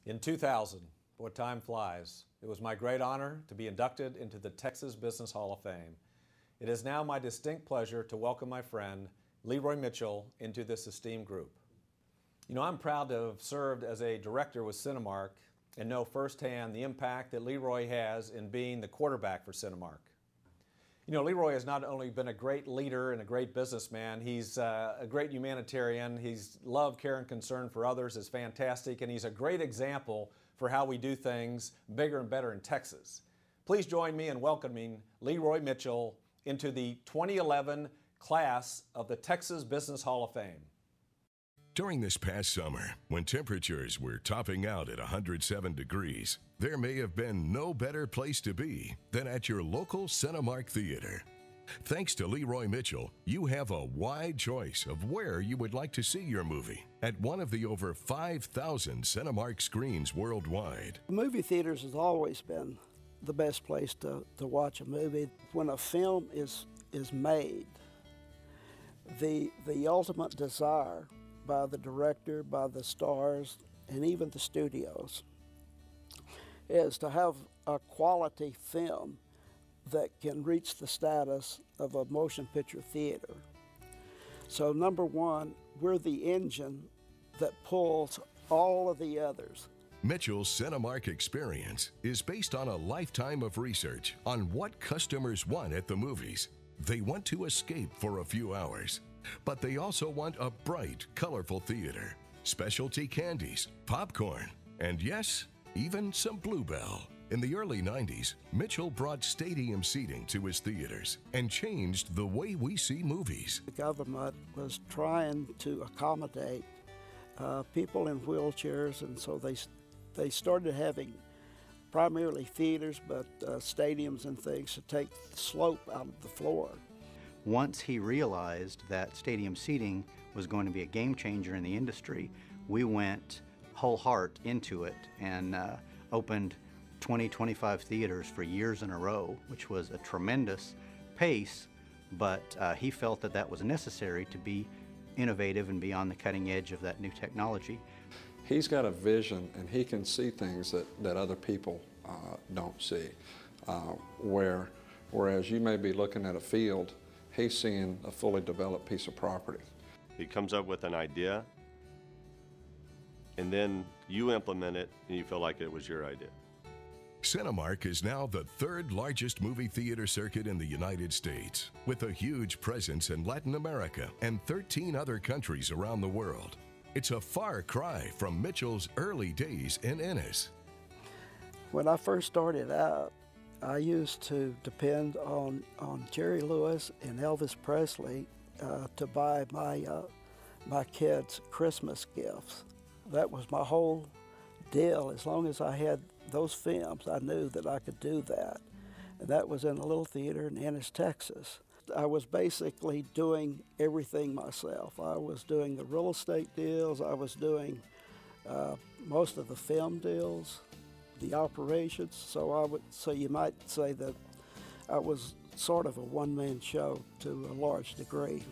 In 2000, what time flies, it was my great honor to be inducted into the Texas Business Hall of Fame. It is now my distinct pleasure to welcome my friend Leroy Mitchell into this esteemed group. You know, I'm proud to have served as a director with Cinemark and know firsthand the impact that Leroy has in being the quarterback for Cinemark. You know, Leroy has not only been a great leader and a great businessman, he's a great humanitarian. His love, care, and concern for others is fantastic, and he's a great example for how we do things bigger and better in Texas. Please join me in welcoming Leroy Mitchell into the 2011 class of the Texas Business Hall of Fame. During this past summer, when temperatures were topping out at 107 degrees, there may have been no better place to be than at your local Cinemark theater. Thanks to Leroy Mitchell, you have a wide choice of where you would like to see your movie at one of the over 5,000 Cinemark screens worldwide. Movie theaters has always been the best place to watch a movie. When a film is made, the ultimate desire by the director, by the stars, and even the studios, is to have a quality film that can reach the status of a motion picture theater. So number one, we're the engine that pulls all of the others. Mitchell's Cinemark experience is based on a lifetime of research on what customers want at the movies. They want to escape for a few hours, but they also want a bright, colorful theater, specialty candies, popcorn, and yes, even some Bluebell. In the early 90s, Mitchell brought stadium seating to his theaters and changed the way we see movies. The government was trying to accommodate people in wheelchairs, and so they started having primarily theaters, but stadiums and things to take the slope out of the floor. Once he realized that stadium seating was going to be a game changer in the industry, we went whole heart into it and opened 25 theaters for years in a row, which was a tremendous pace, but he felt that that was necessary to be innovative and be on the cutting edge of that new technology. He's got a vision, and he can see things that other people don't see. Whereas you may be looking at a field, he's seeing a fully developed piece of property. He comes up with an idea, and then you implement it, and you feel like it was your idea. Cinemark is now the third largest movie theater circuit in the United States, with a huge presence in Latin America and 13 other countries around the world. It's a far cry from Mitchell's early days in Ennis. When I first started out, I used to depend on Jerry Lewis and Elvis Presley to buy my kids Christmas gifts. That was my whole deal. As long as I had those films, I knew that I could do that. And that was in a little theater in Ennis, Texas. I was basically doing everything myself. I was doing the real estate deals, I was doing most of the film deals, the operations, so you might say that I was sort of a one-man show to a large degree.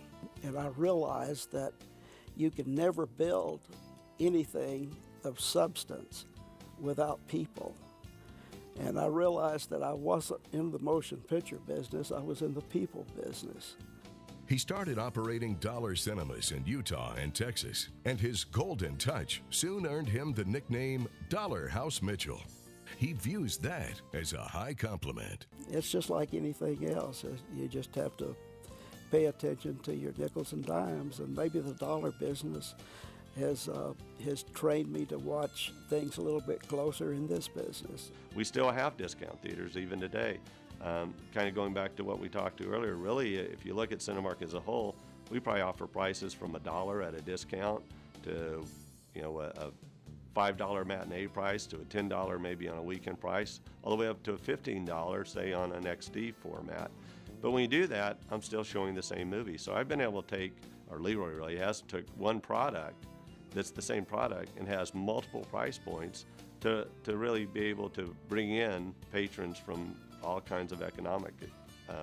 And I realized that you can never build anything of substance without people. And I realized that I wasn't in the motion picture business, I was in the people business. He started operating Dollar Cinemas in Utah and Texas, and his golden touch soon earned him the nickname Dollar House Mitchell. He views that as a high compliment. It's just like anything else. You just have to pay attention to your nickels and dimes, and maybe the dollar business has trained me to watch things a little bit closer in this business. We still have discount theaters even today. Kind of going back to what we talked to earlier, really, if you look at Cinemark as a whole, we probably offer prices from $1 at a discount to, you know, a $5 matinee price to a $10 maybe on a weekend price, all the way up to a $15, say, on an XD format. But when you do that, I'm still showing the same movie. So I've been able to take, or Leroy really has, took one product that's the same product and has multiple price points to really be able to bring in patrons from all kinds of economic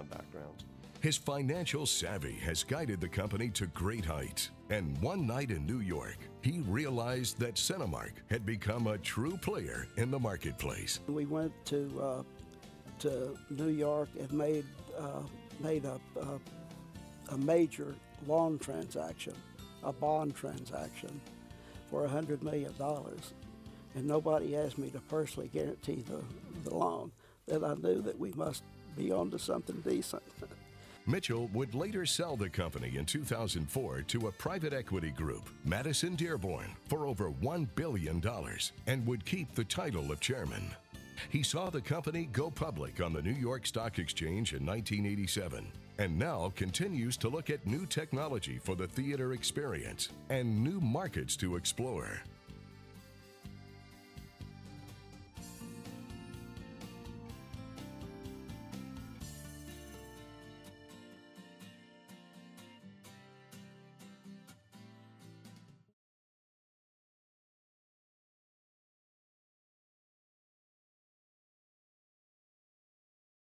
backgrounds. His financial savvy has guided the company to great heights. And one night in New York, he realized that Cinemark had become a true player in the marketplace. We went to New York and made a major loan transaction, a bond transaction for $100 million. And nobody asked me to personally guarantee the loan. Then I knew that we must be onto something decent. Mitchell would later sell the company in 2004 to a private equity group, Madison Dearborn, for over $1 billion and would keep the title of chairman. He saw the company go public on the New York Stock Exchange in 1987 and now continues to look at new technology for the theater experience and new markets to explore.